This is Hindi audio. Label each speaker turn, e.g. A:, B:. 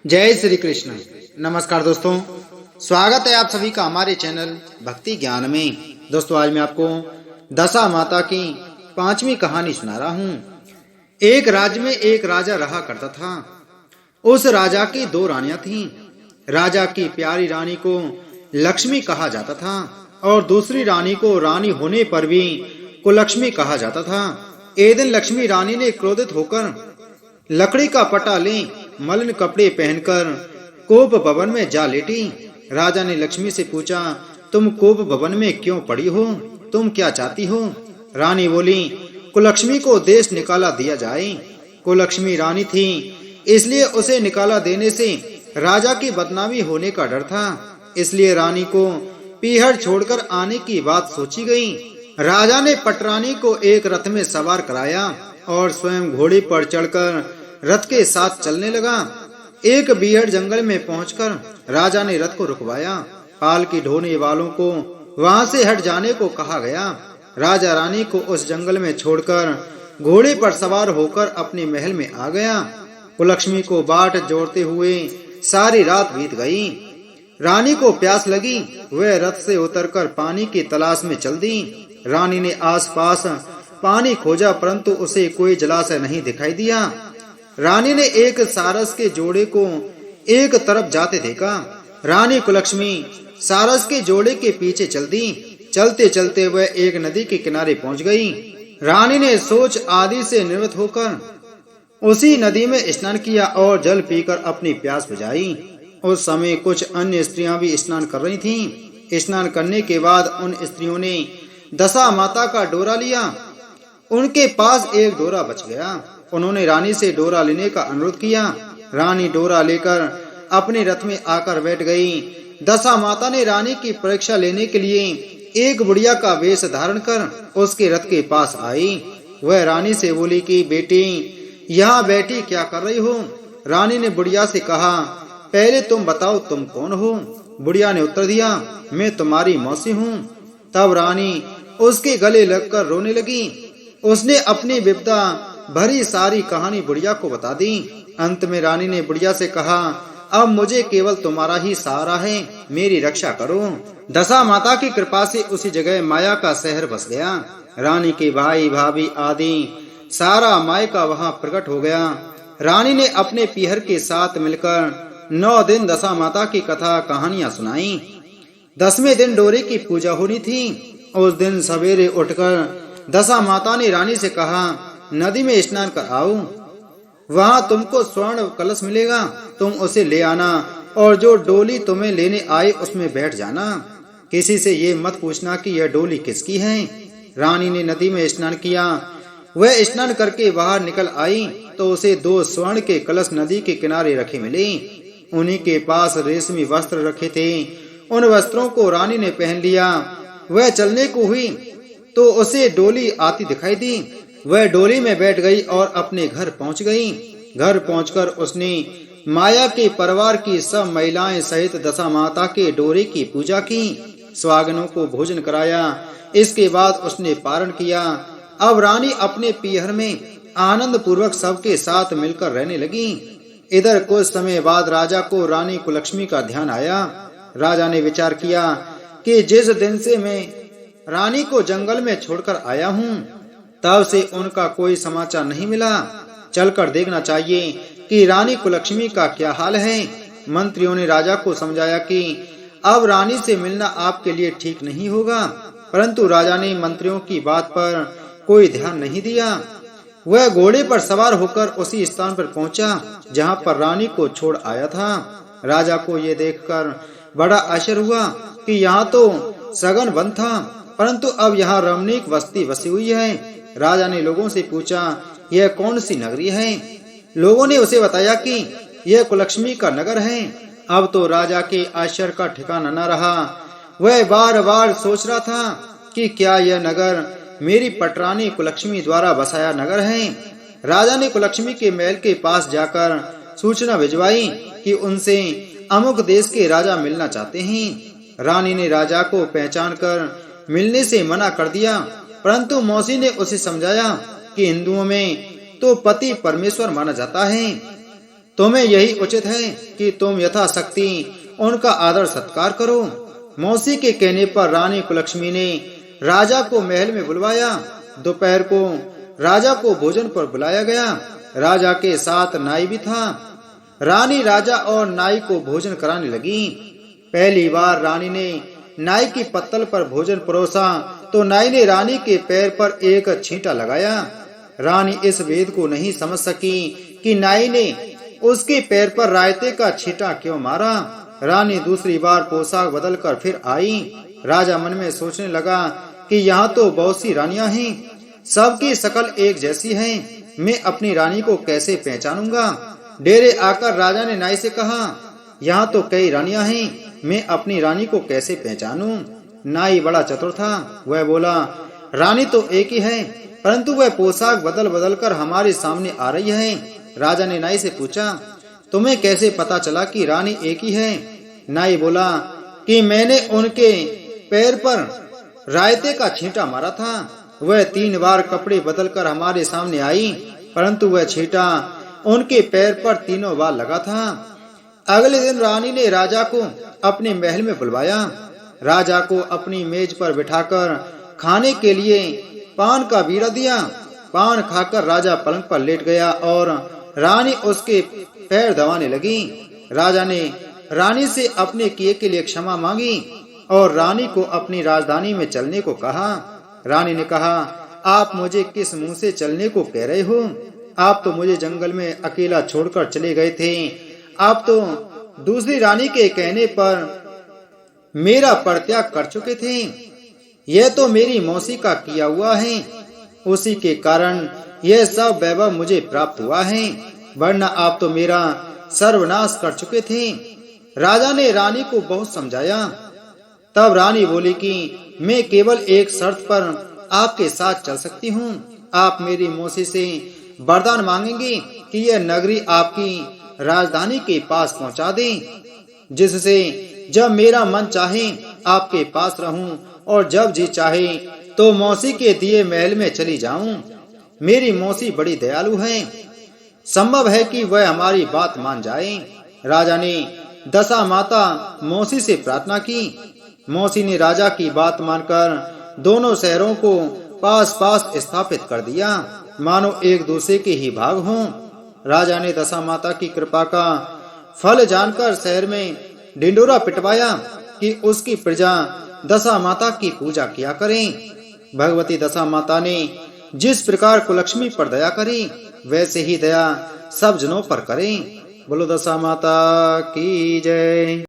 A: जय श्री कृष्ण। नमस्कार दोस्तों, स्वागत है आप सभी का हमारे चैनल भक्ति ज्ञान में। दोस्तों, आज मैं आपको दशा माता की 5वीं कहानी सुना रहा हूँ। एक राज्य में एक राजा रहा करता था। उस राजा की 2 रानियां थीं। राजा की प्यारी रानी को लक्ष्मी कहा जाता था और दूसरी रानी को रानी होने पर भी कुलक्ष्मी कहा जाता था। एक दिन लक्ष्मी रानी ने क्रोधित होकर लकड़ी का पटा ले मलिन कपड़े पहनकर कोप भवन में जा लेटी। राजा ने लक्ष्मी से पूछा, तुम कोप भवन में क्यों पड़ी हो? तुम क्या चाहती हो? रानी बोली, कुलक्ष्मी को देश निकाला दिया जाए। कुलक्ष्मी रानी थी, इसलिए उसे निकाला देने से राजा की बदनामी होने का डर था। इसलिए रानी को पीहर छोड़कर आने की बात सोची गई। राजा ने पटरानी को एक रथ में सवार कराया और स्वयं घोड़े पर चढ़कर रथ के साथ चलने लगा। एक बीहड़ जंगल में पहुंचकर राजा ने रथ को रुकवाया। पाल की ढोने वालों को वहां से हट जाने को कहा गया। राजा रानी को उस जंगल में छोड़कर घोड़े पर सवार होकर अपने महल में आ गया। कुलक्ष्मी को बाट जोड़ते हुए सारी रात बीत गई। रानी को प्यास लगी, वह रथ से उतरकर पानी की तलाश में चल दी। रानी ने आसपास पानी खोजा, परंतु उसे कोई जलाशय नहीं दिखाई दिया। रानी ने एक सारस के जोड़े को एक तरफ जाते देखा। रानी कुलक्ष्मी सारस के जोड़े के पीछे चल दी। चलते चलते वह एक नदी के किनारे पहुंच गई। रानी ने सोच आदि से निवृत्त होकर उसी नदी में स्नान किया और जल पीकर अपनी प्यास बुझाई। उस समय कुछ अन्य स्त्रियां भी स्नान कर रही थीं। स्नान करने के बाद उन स्त्रियों ने दशा माता का डोरा लिया। उनके पास एक डोरा बच गया। उन्होंने रानी से डोरा लेने का अनुरोध किया। रानी डोरा लेकर अपने रथ में आकर बैठ गई। दशा माता ने रानी की परीक्षा लेने के लिए एक बुढ़िया का वेश धारण कर उसके रथ के पास आई। वह रानी से बोली कि बेटी, यहाँ बैठी क्या कर रही हो? रानी ने बुढ़िया से कहा, पहले तुम बताओ तुम कौन हो? बुढ़िया ने उत्तर दिया, मैं तुम्हारी मौसी हूँ। तब रानी उसके गले लगकर रोने लगी। उसने अपनी विपदा भरी सारी कहानी बुढ़िया को बता दी। अंत में रानी ने बुढ़िया से कहा, अब मुझे केवल तुम्हारा ही सहारा है, मेरी रक्षा करो। दशा माता की कृपा से उसी जगह माया का शहर बस गया। रानी के भाई भाभी आदि सारा मायका वहां प्रकट हो गया। रानी ने अपने पीहर के साथ मिलकर 9 दिन दशा माता की कथा कहानियां सुनाई। 10वें दिन डोरे की पूजा होनी थी। उस दिन सवेरे उठकर दशा माता ने रानी से कहा, नदी में स्नान कर आओ, वहां तुमको स्वर्ण कलश मिलेगा, तुम उसे ले आना और जो डोली तुम्हें लेने आए उसमें बैठ जाना। किसी से ये मत पूछना कि यह डोली किसकी है। रानी ने नदी में स्नान किया। वह स्नान करके बाहर निकल आई तो उसे 2 स्वर्ण के कलश नदी के किनारे रखे मिले। उन्हीं के पास रेशमी वस्त्र रखे थे। उन वस्त्रों को रानी ने पहन लिया। वह चलने को हुई तो उसे डोली आती दिखाई दी। वह डोली में बैठ गई और अपने घर पहुंच गई। घर पहुंचकर उसने माया के परिवार की सब महिलाएं सहित दशा माता के डोरे की पूजा की, सुहागनों को भोजन कराया। इसके बाद उसने पारण किया। अब रानी अपने पीहर में आनंद पूर्वक सबके साथ मिलकर रहने लगी। इधर कुछ समय बाद राजा को रानी कुलक्ष्मी का ध्यान आया। राजा ने विचार किया कि जिस दिन से मैं रानी को जंगल में छोड़कर आया हूँ, तब से उनका कोई समाचार नहीं मिला। चलकर देखना चाहिए कि रानी कुलक्ष्मी का क्या हाल है। मंत्रियों ने राजा को समझाया कि अब रानी से मिलना आपके लिए ठीक नहीं होगा, परंतु राजा ने मंत्रियों की बात पर कोई ध्यान नहीं दिया। वह घोड़े पर सवार होकर उसी स्थान पर पहुंचा जहां पर रानी को छोड़ आया था। राजा को ये देखकर बड़ा आश्चर्य हुआ कि यहाँ तो सघन वन था, परंतु अब यहाँ रमणीक बस्ती बसी हुई है। राजा ने लोगों से पूछा, यह कौन सी नगरी है? लोगों ने उसे बताया कि यह कुलक्ष्मी का नगर है। अब तो राजा के आश्चर्य का ठिकाना न रहा। वह बार बार सोच रहा था कि क्या यह नगर मेरी पटरानी कुलक्ष्मी द्वारा बसाया नगर है। राजा ने कुलक्ष्मी के महल के पास जाकर सूचना भिजवाई कि उनसे अमुक देश के राजा मिलना चाहते हैं। रानी ने राजा को पहचान कर मिलने से मना कर दिया, परंतु मौसी ने उसे समझाया कि हिंदुओं में तो पति परमेश्वर माना जाता है। तुम्हें यही उचित है कि तुम यथाशक्ति उनका आदर सत्कार करो। मौसी के कहने पर रानी कुलक्ष्मी ने राजा को महल में बुलवाया। दोपहर को राजा को भोजन पर बुलाया गया। राजा के साथ नाई भी था। रानी राजा और नाई को भोजन कराने लगी। पहली बार रानी ने नाई की पत्तल पर भोजन परोसा तो नाई ने रानी के पैर पर एक छींटा लगाया। रानी इस भेद को नहीं समझ सकी कि नाई ने उसके पैर पर रायते का छींटा क्यों मारा। रानी दूसरी बार पोशाक बदलकर फिर आई। राजा मन में सोचने लगा कि यहाँ तो बहुत सी रानियां हैं, सबकी शकल एक जैसी है, मैं अपनी रानी को कैसे पहचानूंगा। डेरे आकर राजा ने नाई से कहा, यहाँ तो कई रानियां हैं, मैं अपनी रानी को कैसे पहचानूं। नाई बड़ा चतुर था। वह बोला, रानी तो एक ही है, परंतु वह पोशाक बदल बदल कर हमारे सामने आ रही है। राजा ने नाई से पूछा, तुम्हें कैसे पता चला कि रानी एक ही है। नाई बोला कि मैंने उनके पैर पर रायते का छींटा मारा था। वह 3 बार कपड़े बदलकर हमारे सामने आई, परंतु वह छींटा उनके पैर पर 3 बार लगा था। अगले दिन रानी ने राजा को अपने महल में बुलवाया। राजा को अपनी मेज पर बिठाकर खाने के लिए पान का बीड़ा दिया। पान खाकर राजा पलंग पर लेट गया और रानी उसके पैर दबाने लगी। राजा ने रानी से अपने किए के लिए क्षमा मांगी और रानी को अपनी राजधानी में चलने को कहा। रानी ने कहा, आप मुझे किस मुंह से चलने को कह रहे हो? आप तो मुझे जंगल में अकेला छोड़कर चले गए थे। आप तो दूसरी रानी के कहने पर मेरा परित्याग कर चुके थे। यह तो मेरी मौसी का किया हुआ है, उसी के कारण यह सब वैभव मुझे प्राप्त हुआ है, वरना आप तो मेरा सर्वनाश कर चुके थे। राजा ने रानी को बहुत समझाया। तब रानी बोली कि मैं केवल एक शर्त पर आपके साथ चल सकती हूँ। आप मेरी मौसी से वरदान मांगेंगे कि यह नगरी आपकी राजधानी के पास पहुँचा दे, जिससे जब मेरा मन चाहे आपके पास रहूं और जब जी चाहे तो मौसी के दिए महल में चली जाऊं। मेरी मौसी बड़ी दयालु है, संभव है कि वह हमारी बात मान जाए। राजा ने दशा माता मौसी से प्रार्थना की। मौसी ने राजा की बात मानकर दोनों शहरों को पास पास स्थापित कर दिया, मानो एक दूसरे के ही भाग हों। राजा ने दशा माता की कृपा का फल जानकर शहर में ढिंडोरा पिटवाया कि उसकी प्रजा दशा माता की पूजा किया करें। भगवती दशा माता ने जिस प्रकार कुलक्ष्मी पर दया करी, वैसे ही दया सब जनों पर करें। बोलो दशा माता की जय।